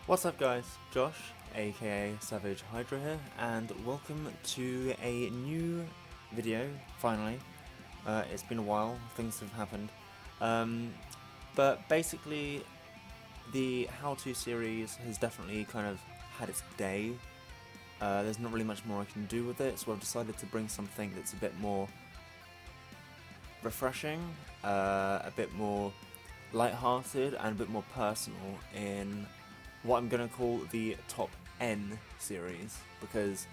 What's up guys, Josh, aka Savage Hydra here, and welcome to a new video, finally. It's been a while, things have happened. But basically, the how-to series has definitely kind of had its day. There's not really much more I can do with it, so I've decided to bring something that's a bit more refreshing, a bit more light-hearted, and a bit more personal in what I'm going to call the top N series, because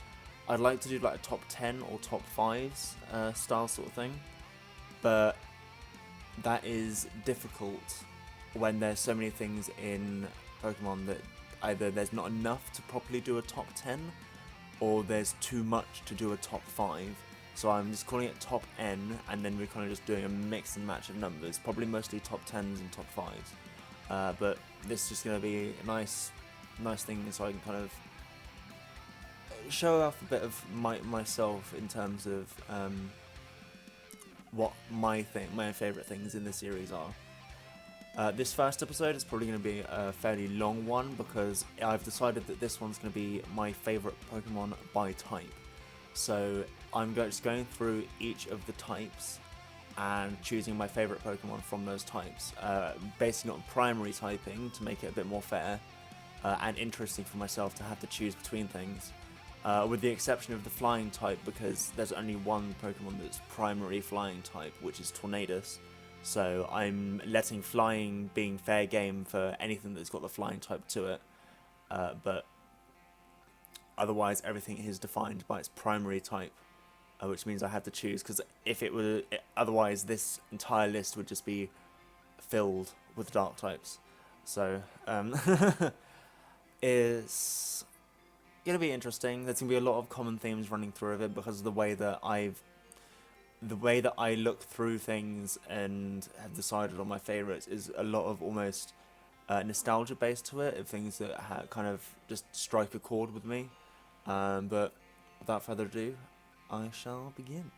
I'd like to do like a top 10 or top 5s style sort of thing, but that is difficult when there's so many things in Pokemon that either there's not enough to properly do a top 10 or there's too much to do a top 5. So I'm just calling it top N, and then we're kind of just doing a mix and match of numbers, probably mostly top 10s and top 5s. But this is just going to be a nice thing, so I can kind of show off a bit of myself in terms of what my favourite things in the series are. This first episode is probably going to be a fairly long one because I've decided that this one's going to be my favourite Pokemon by type. So I'm just going through each of the types and choosing my favourite Pokemon from those types, basing it on primary typing to make it a bit more fair and interesting for myself to have to choose between things, with the exception of the flying type, because there's only one Pokemon that's primary flying type, which is Tornadus, so I'm letting flying being fair game for anything that's got the flying type to it, but otherwise everything is defined by its primary type. Which means I have to choose, because if it were otherwise, this entire list would just be filled with dark types. So it's gonna be interesting. There's gonna be a lot of common themes running through of it because of the way that I look through things and have decided on my favorites is a lot of almost nostalgia based to it, of things that kind of just strike a chord with me. But without further ado, I shall begin.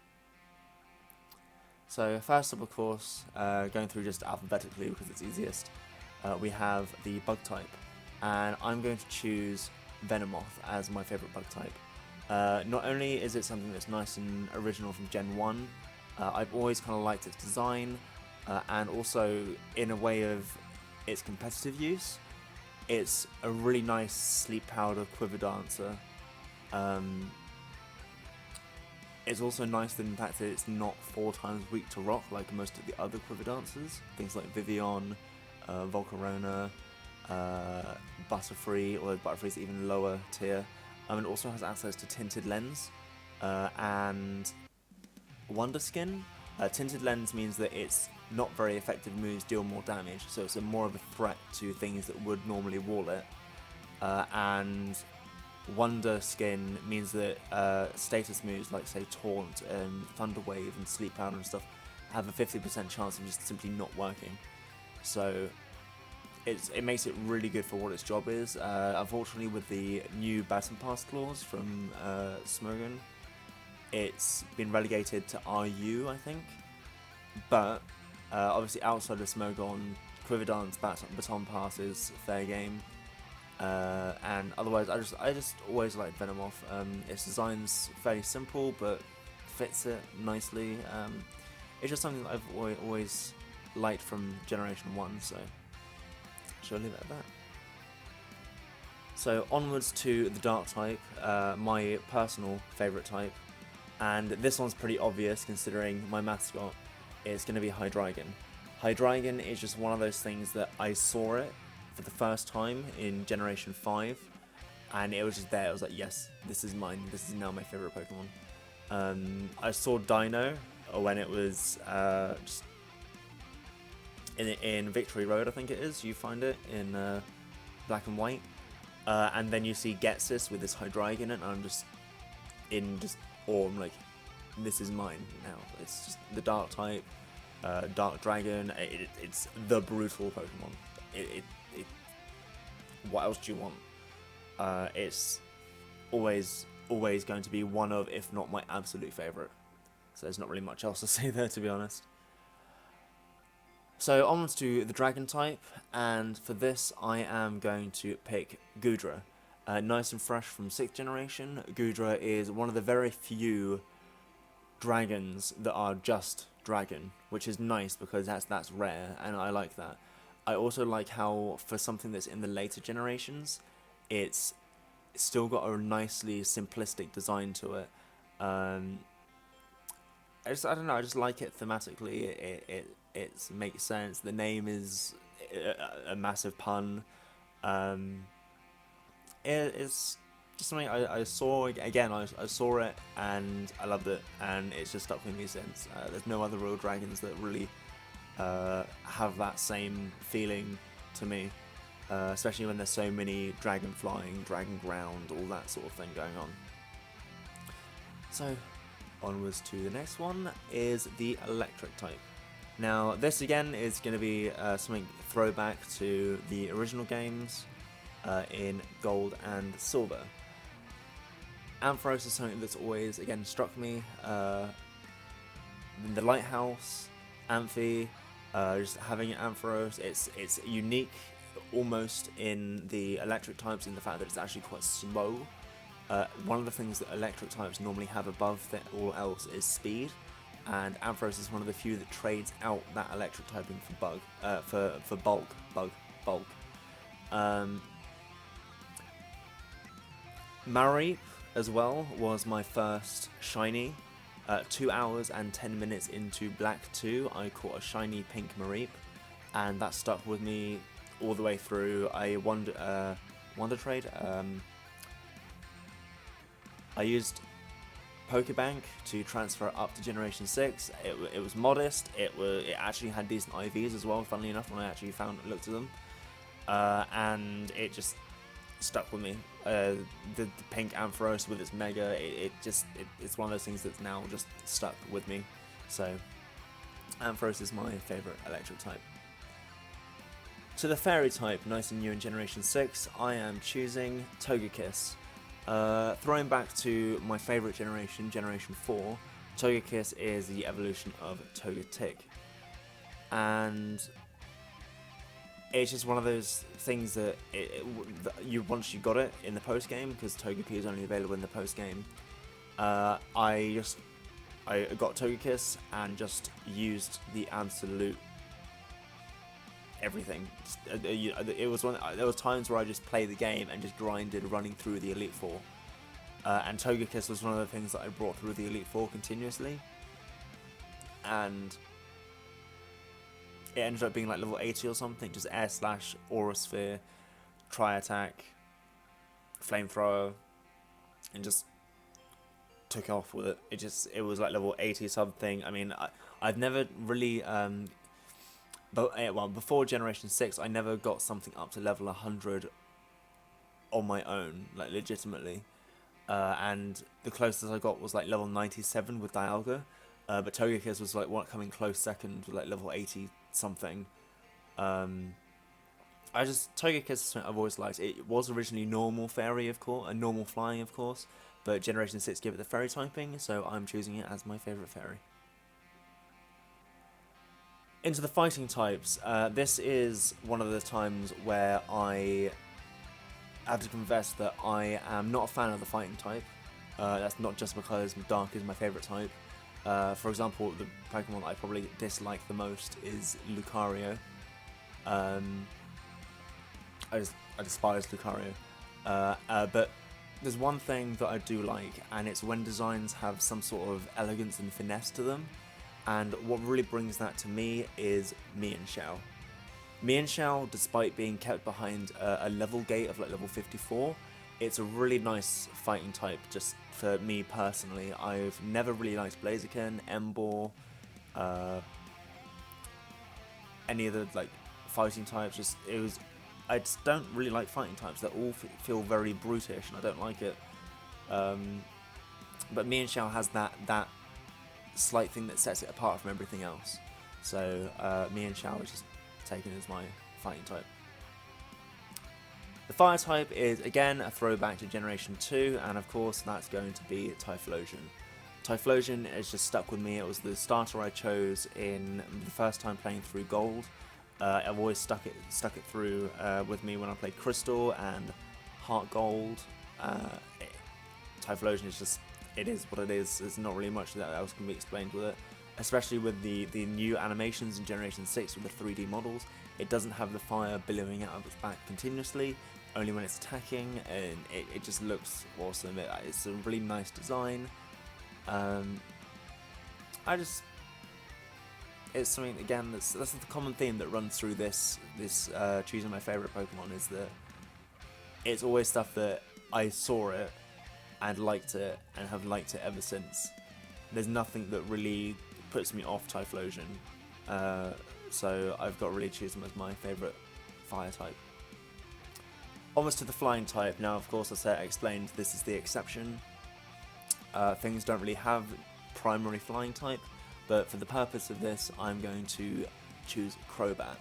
So first up, of course, going through just alphabetically because it's easiest, we have the bug type, and I'm going to choose Venomoth as my favourite bug type. Not only is it something that's nice and original from Gen 1, I've always kind of liked its design, and also in a way of its competitive use, it's a really nice sleep powder quiver dancer. It's also nice in the fact that it's not 4 times weak to rock like most of the other quiver dancers. Things like Vivian, Volcarona, Butterfree, or Butterfree's even lower tier. It also has access to Tinted Lens and Wonder Skin. Tinted Lens means that its not very effective moves deal more damage, so it's more of a threat to things that would normally wall it. And Wonder Skin means that status moves like, say, Taunt and Thunder Wave and Sleep Powder and stuff have a 50% chance of just simply not working. So it makes it really good for what its job is. Unfortunately, with the new Baton Pass clause from Smogon, it's been relegated to RU, I think. But obviously outside of Smogon, Quiver Dance, Baton Pass is fair game. And otherwise, I just always liked Venomoth. Its design's fairly simple, but fits it nicely. It's just something that I've always liked from Generation 1, so shall I leave it at that. So onwards to the Dark type, my personal favourite type, and this one's pretty obvious considering my mascot is going to be Hydreigon. Hydreigon is just one of those things that I saw it for the first time in Generation 5, and it was just there. I was like, yes, this is mine. This is now my favourite Pokemon. I saw Dino when it was just in Victory Road, I think it is. You find it in Black and White, and then you see Getsis with this Hydreigon, and I'm just in awe. I'm like, this is mine now. It's just the Dark type, Dark Dragon. It's the brutal Pokemon. What else do you want? It's always going to be one of, if not my absolute favourite. So there's not really much else to say there, to be honest. So onwards to the dragon type, and for this I am going to pick Goodra. Nice and fresh from 6th generation, Goodra is one of the very few dragons that are just dragon, which is nice because that's rare, and I like that. I also like how for something that's in the later generations, it's still got a nicely simplistic design to it. I don't know. I just like it thematically. It makes sense. The name is a massive pun. Um, it's just something I saw again. I saw it and I loved it, and it's just stuck with me since. There's no other real dragons that really have that same feeling to me, especially when there's so many dragon flying, dragon ground, all that sort of thing going on. So onwards to the next one is the electric type. Now this again is going to be something throwback to the original games in gold and silver. Ampharos is something that's always again struck me. The lighthouse, Amphi, just having Ampharos, it's unique almost in the electric types in the fact that it's actually quite slow. One of the things that electric types normally have above all else is speed, and Ampharos is one of the few that trades out that electric typing for bulk. Mareep as well was my first shiny. 2 hours and 10 minutes into Black 2, I caught a shiny pink Mareep, and that stuck with me all the way through. I wonder trade. I used Pokebank to transfer up to Generation 6. It was modest. It actually had decent IVs as well, funnily enough, when I actually looked at them. And it just stuck with me. The pink Ampharos with its Mega, it's one of those things that's now just stuck with me. So Ampharos is my favourite electric type. To the fairy type, nice and new in Generation 6, I am choosing Togekiss. Throwing back to my favourite generation, Generation 4, Togekiss is the evolution of Togetic. And it's just one of those things that once you got it in the post game, because Togepi is only available in the post game. I got Togekiss and just used the absolute everything. There was times where I just played the game and just grinded running through the Elite Four, and Togekiss was one of the things that I brought through the Elite Four continuously, and it ended up being like level 80 or something, just Air Slash, Aura Sphere, Tri-Attack, Flamethrower, and just took off with it. It was like level 80 something. I mean, I've never really, before Generation 6, I never got something up to level 100 on my own, like legitimately. And the closest I got was like level 97 with Dialga. But Togekiss was like coming close second with like level 80 something. Togekiss is something I've always liked. It was originally normal fairy, of course, normal flying, of course, but Generation 6 gave it the fairy typing, so I'm choosing it as my favourite fairy. Into the fighting types, this is one of the times where I have to confess that I am not a fan of the fighting type. That's not just because Dark is my favourite type. For example, the Pokemon I probably dislike the most is Lucario. I despise Lucario. But there's one thing that I do like, and it's when designs have some sort of elegance and finesse to them. And what really brings that to me is Mienshao. Mienshao, despite being kept behind a level gate of like level 54, it's a really nice fighting type just for me personally. I've never really liked Blaziken, Emboar, any of the like fighting types. I just don't really like fighting types. They all feel very brutish and I don't like it. But Mienshao has that slight thing that sets it apart from everything else. So Mienshao is just taken as my fighting type. The fire type is again a throwback to Generation 2, and of course that's going to be Typhlosion. Typhlosion has just stuck with me. It was the starter I chose in the first time playing through Gold. I've always stuck it through with me when I played Crystal and Heart Gold. Typhlosion is just, it is what it is. There's not really much that else can be explained with it. Especially with the new animations in Generation 6 with the 3D models. It doesn't have the fire billowing out of its back continuously, only when it's attacking, and it just looks awesome. It's a really nice design. It's something, again, that's the common theme that runs through this choosing my favourite Pokemon, is that it's always stuff that I saw it and liked it and have liked it ever since. There's nothing that really puts me off Typhlosion, so I've got to really choose them as my favourite fire type. Almost to the flying type. Now, of course, as I explained, this is the exception. Things don't really have primary flying type, but for the purpose of this, I'm going to choose Crobat.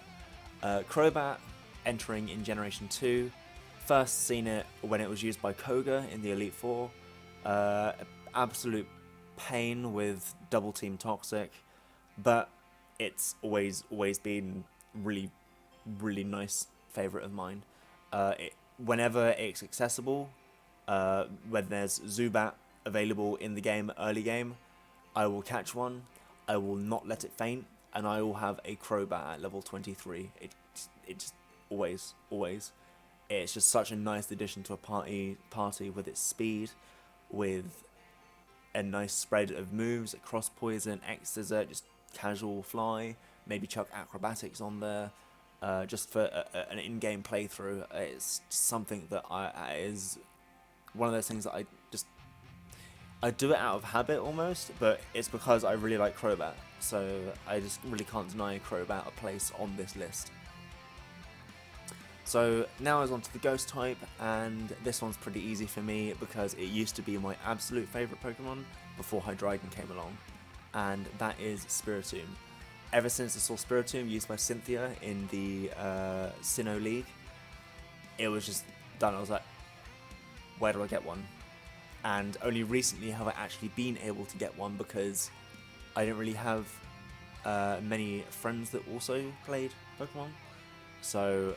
Crobat, entering in Generation 2, first seen it when it was used by Koga in the Elite Four. Absolute pain with Double Team Toxic, but it's always been really nice favourite of mine. Whenever it's accessible, when there's Zubat available in the game, early game, I will catch one, I will not let it faint, and I will have a Crobat at level 23. It just always. It's just such a nice addition to a party with its speed, with a nice spread of moves, Cross Poison, X-Scissor, just casual fly, maybe chuck acrobatics on there, just for an in-game playthrough. It's something that is one of those things that I do it out of habit almost, but it's because I really like Crobat, so I just really can't deny Crobat a place on this list. So now is on to the Ghost type, and this one's pretty easy for me because it used to be my absolute favourite Pokemon before Hydreigon came along, and that is Spiritomb. Ever since I saw Spiritomb used by Cynthia in the Sinnoh League, it was just done. I was like, where do I get one? And only recently have I actually been able to get one because I didn't really have many friends that also played Pokemon, so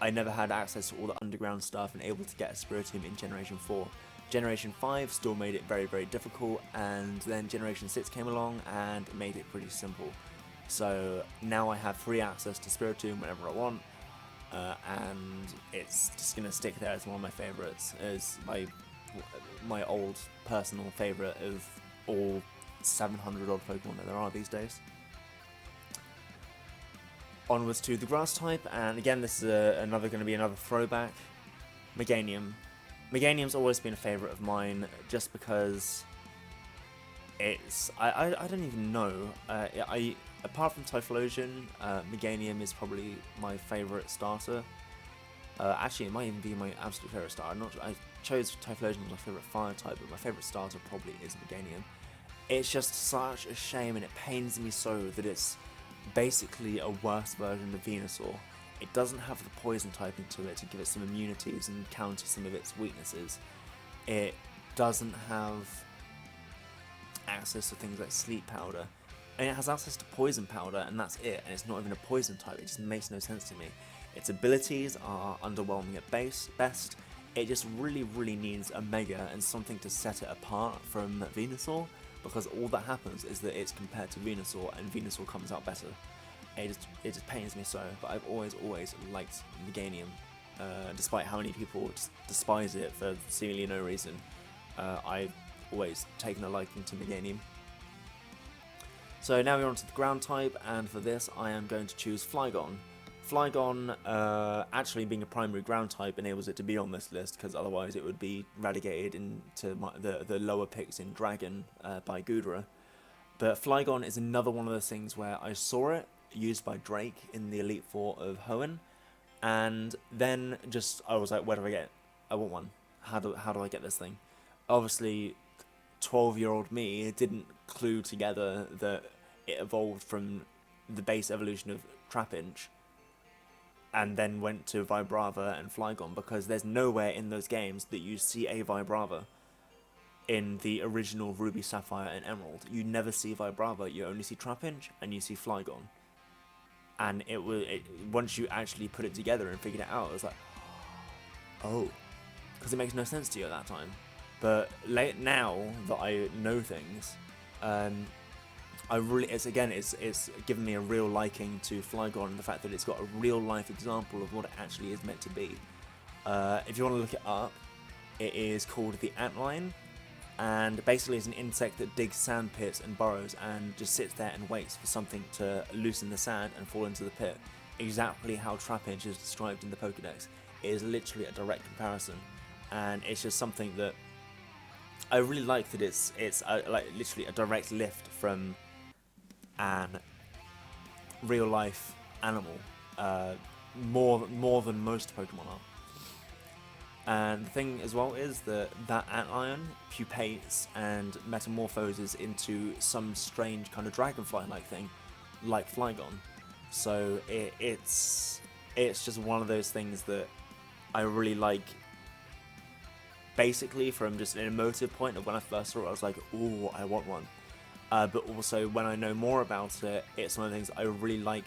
I never had access to all the underground stuff and able to get a Spiritomb in Generation 4. Generation 5 still made it very difficult, and then Generation 6 came along and made it pretty simple. So now I have free access to Spiritomb whenever I want, and it's just going to stick there as one of my favourites, as my old personal favourite of all 700 odd Pokemon that there are these days. Onwards to the Grass type, and again this is going to be another throwback, Meganium. Meganium's always been a favourite of mine just because it's, I don't even know, apart from Typhlosion, Meganium is probably my favourite starter. Actually, it might even be my absolute favourite starter. I chose Typhlosion as my favourite fire type, but my favourite starter probably is Meganium. It's just such a shame, and it pains me so that it's basically a worse version of Venusaur. It doesn't have the poison typing to it to give it some immunities and counter some of its weaknesses. It doesn't have access to things like Sleep Powder, and it has access to Poison Powder, and that's it, and it's not even a poison type. It just makes no sense to me. Its abilities are underwhelming at best. It just really needs a Mega and something to set it apart from Venusaur, because all that happens is that it's compared to Venusaur, and Venusaur comes out better. It just pains me so, but I've always liked Meganium, despite how many people just despise it for seemingly no reason. I've always taken a liking to Meganium. So now we're on to the ground type, and for this I am going to choose Flygon. Flygon, actually being a primary ground type, enables it to be on this list, because otherwise it would be relegated into the lower picks in Dragon by Goodra. But Flygon is another one of those things where I saw it used by Drake in the Elite Four of Hoenn, and then I was like, where do I get it? I want one. How do I get this thing? Obviously, 12-year-old me didn't clue together that it evolved from the base evolution of Trapinch, and then went to Vibrava and Flygon, because there's nowhere in those games that you see a Vibrava. in the original Ruby, Sapphire, and Emerald. You never see Vibrava, you only see Trapinch, and you see Flygon. And once you actually put it together and figured it out, it was like, oh, because it makes no sense to you at that time. But now that I know things, it's given me a real liking to Flygon, and the fact that it's got a real life example of what it actually is meant to be. If you want to look it up, it is called the Antlion, and basically it's an insect that digs sand pits and burrows and just sits there and waits for something to loosen the sand and fall into the pit. Exactly how Trapinch is described in the Pokédex. It is literally a direct comparison, and it's just something that I really like, that it's like literally a direct lift from an real life animal, more than most Pokemon are. And the thing as well is that Antlion pupates and metamorphoses into some strange kind of dragonfly-like thing, like Flygon. So it's just one of those things that I really like. Basically, from just an emotive point of when I first saw it, I was like, "Ooh, I want one." But also, when I know more about it, it's one of the things I really like.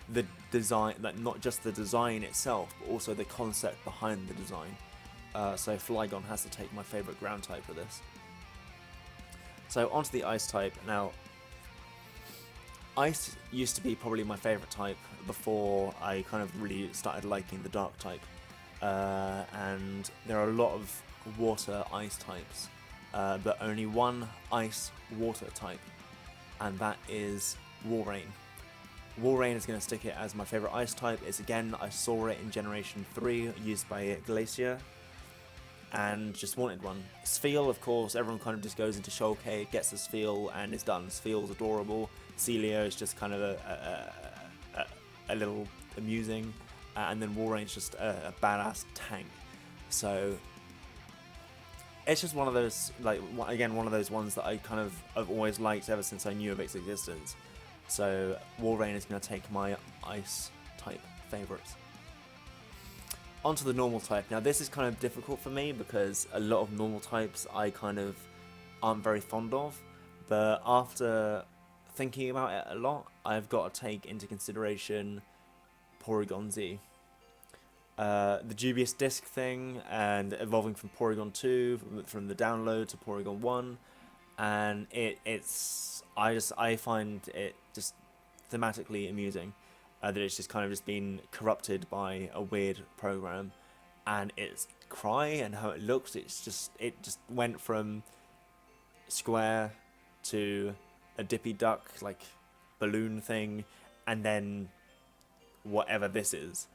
The design, like not just the design itself, but also the concept behind the design. So Flygon has to take my favourite ground type for this. So onto the ice type. Now, ice used to be probably my favourite type before I kind of really started liking the dark type. And there are a lot of water ice types, but only one ice water type, and that is Walrein. Walrein is going to stick it as my favourite ice type. It's again, I saw it in Generation 3 used by Glacier, and just wanted one. Spheal, of course, everyone kind of just goes into Shulkade, gets the Spheal, and is done. Spheal's adorable. Celio is just kind of a little amusing, and then Walrein's just a badass tank. So it's just one of those, like, again, one of those ones that I've always liked ever since I knew of its existence. So Walrein is going to take my ice type favourites. Onto the normal type. Now this is kind of difficult for me because a lot of normal types I kind of aren't very fond of, but after thinking about it a lot, I've got to take into consideration Porygon Z. The dubious disc thing, and evolving from Porygon 2, from the download to Porygon 1, and I find it just thematically amusing. That it's just kind of just been corrupted by a weird program, and its cry and how it looks, it just went from square to a dippy duck like balloon thing, and then whatever this is,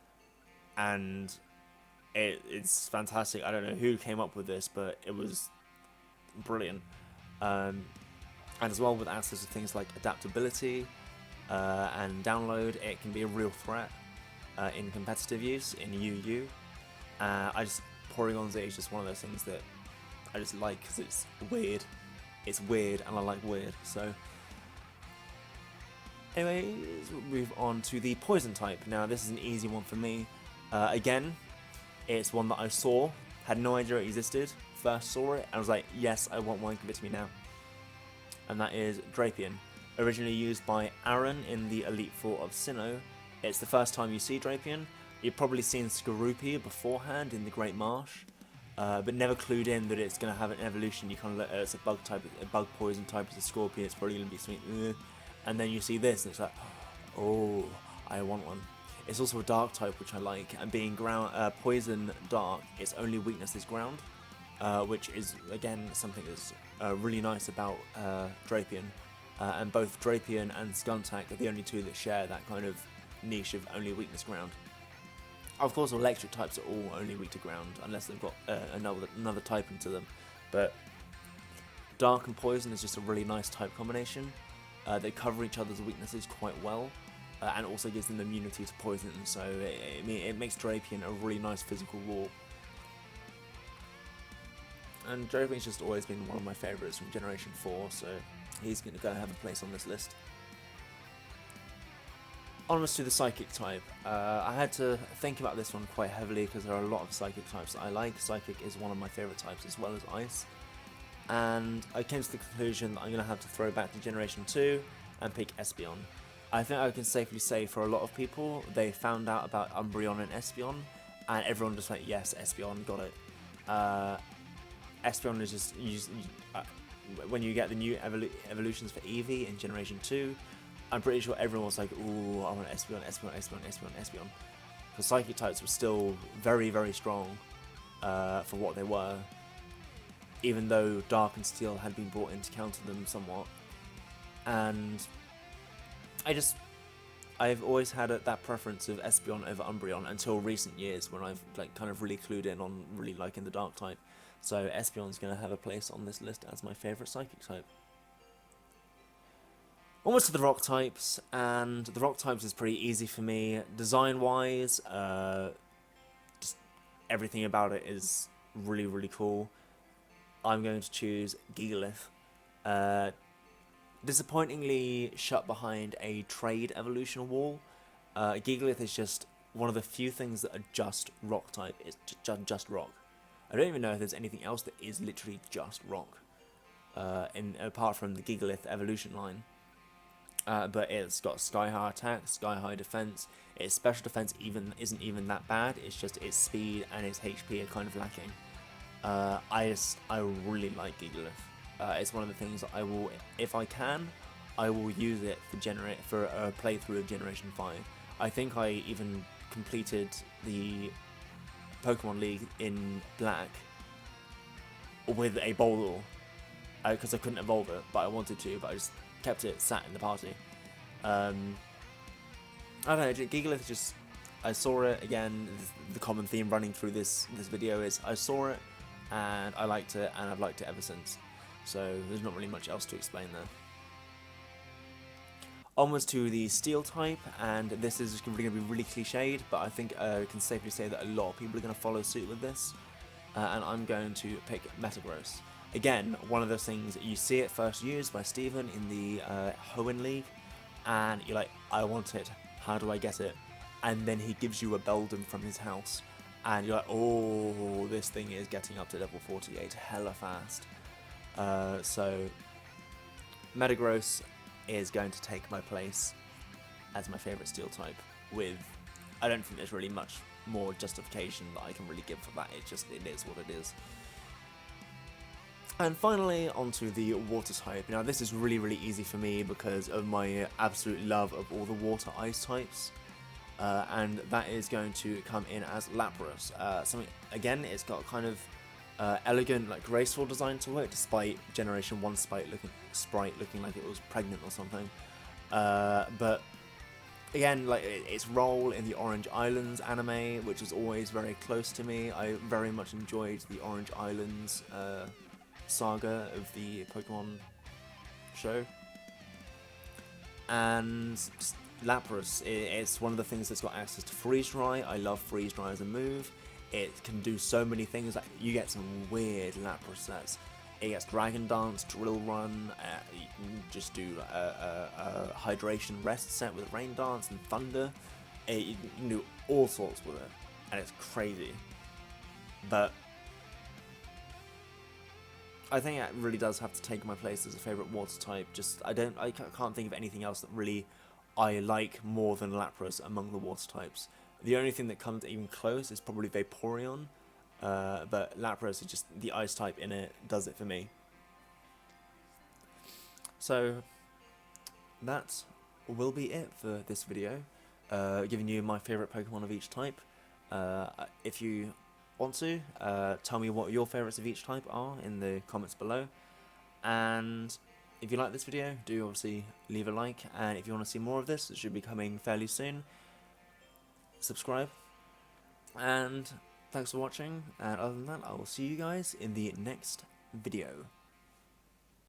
and it's fantastic. I don't know who came up with this, but it was brilliant. And as well, with access to things like adaptability and download, it can be a real threat in competitive use, in UU. Porygon Z is just one of those things that I just like because it's weird. It's weird, and I like weird. So, anyways, we'll move on to the poison type. Now, this is an easy one for me. Again, it's one that I saw, had no idea it existed. First saw it, and I was like, yes, I want one. Give it to me now. And that is Drapion. Originally used by Aaron in the Elite Four of Sinnoh. It's the first time you see Drapion. You've probably seen Skorupi beforehand in the Great Marsh, but never clued in that it's going to have an evolution. You kind of it's a bug type, a bug poison type, it's a scorpion, it's probably going to be something, and then you see this, and it's like, oh, I want one. It's also a dark type, which I like, and being poison dark, its only weakness is ground, which is, again, something that's really nice about Drapion. And both Drapion and Skuntank are the only two that share that kind of niche of only weakness ground. Of course, electric types are all only weak to ground, unless they've got another type into them. But dark and poison is just a really nice type combination. They cover each other's weaknesses quite well, and also gives them immunity to poison, so it makes Drapion a really nice physical wall. And Drapion's just always been one of my favourites from Generation 4, so he's going to go have a place on this list. Onwards to the Psychic type. I had to think about this one quite heavily because there are a lot of Psychic types that I like. Psychic is one of my favourite types as well as Ice. and I came to the conclusion that I'm going to have to throw back to Generation 2 and pick Espeon. I think I can safely say for a lot of people, they found out about Umbreon and Espeon, and everyone just went, yes, Espeon, got it. Espeon is just, when you get the new evolutions for Eevee in Generation 2, I'm pretty sure everyone was like, ooh, I want Espeon, Espeon, Espeon, Espeon, Espeon. Because Psychic types were still very, very strong for what they were, even though Dark and Steel had been brought in to counter them somewhat. And I've always had that preference of Espeon over Umbreon until recent years, when I've kind of really clued in on really liking the Dark type. So Espeon's going to have a place on this list as my favourite Psychic type. Almost to the Rock types, and the Rock types is pretty easy for me. Design-wise, just everything about it is really, really cool. I'm going to choose Gigalith. Disappointingly shut behind a trade evolution wall. Gigalith is just one of the few things that are just Rock type. It's just Rock. I don't even know if there's anything else that is literally just Rock, apart from the Gigalith evolution line. But it's got sky high attack, sky high defense. Its special defense isn't even that bad. It's just its speed and its HP are kind of lacking. I really like Gigalith. It's one of the things that I will, if I can, I will use it for a playthrough of Generation 5. I think I even completed the Pokemon League in Black with a Boldor, because I couldn't evolve it, but I wanted to, but I just kept it sat in the party. I don't know, Gigalith just, I saw it again. The common theme running through this video is I saw it and I liked it, and I've liked it ever since. So there's not really much else to explain there. Onwards to the Steel type, and this is going to be really cliched, but I think I can safely say that a lot of people are going to follow suit with this, and I'm going to pick Metagross. Again, one of those things, you see it first used by Steven in the Hoenn League, and you're like, I want it, how do I get it? And then he gives you a Beldum from his house, and you're like, oh, this thing is getting up to level 48 hella fast. So Metagross is going to take my place as my favourite Steel type, with, I don't think there's really much more justification that I can really give for that. It is what it is. And finally, onto the Water type. Now this is really, really easy for me because of my absolute love of all the Water Ice types. And that is going to come in as Lapras. Something, again, it's got kind of elegant, graceful design to it, despite Generation 1 Sprite looking like it was pregnant or something. But again, its role in the Orange Islands anime, which is always very close to me. I very much enjoyed the Orange Islands saga of the Pokemon show. And just Lapras, it's one of the things that's got access to Freeze Dry. I love Freeze Dry as a move. It can do so many things. You get some weird Lapras sets. It gets Dragon Dance, Drill Run. You can just do a Hydration Rest set with Rain Dance and Thunder. You can do all sorts with it, and it's crazy. But I think it really does have to take my place as a favorite Water type. I can't think of anything else that really I like more than Lapras among the Water types. The only thing that comes even close is probably Vaporeon, but Lapras is just the Ice type in it does it for me. So that will be it for this video, giving you my favourite Pokemon of each type. If you want to, tell me what your favourites of each type are in the comments below. And if you like this video, do obviously leave a like, and if you want to see more of this, it should be coming fairly soon. Subscribe, and thanks for watching, and other than that, I will see you guys in the next video.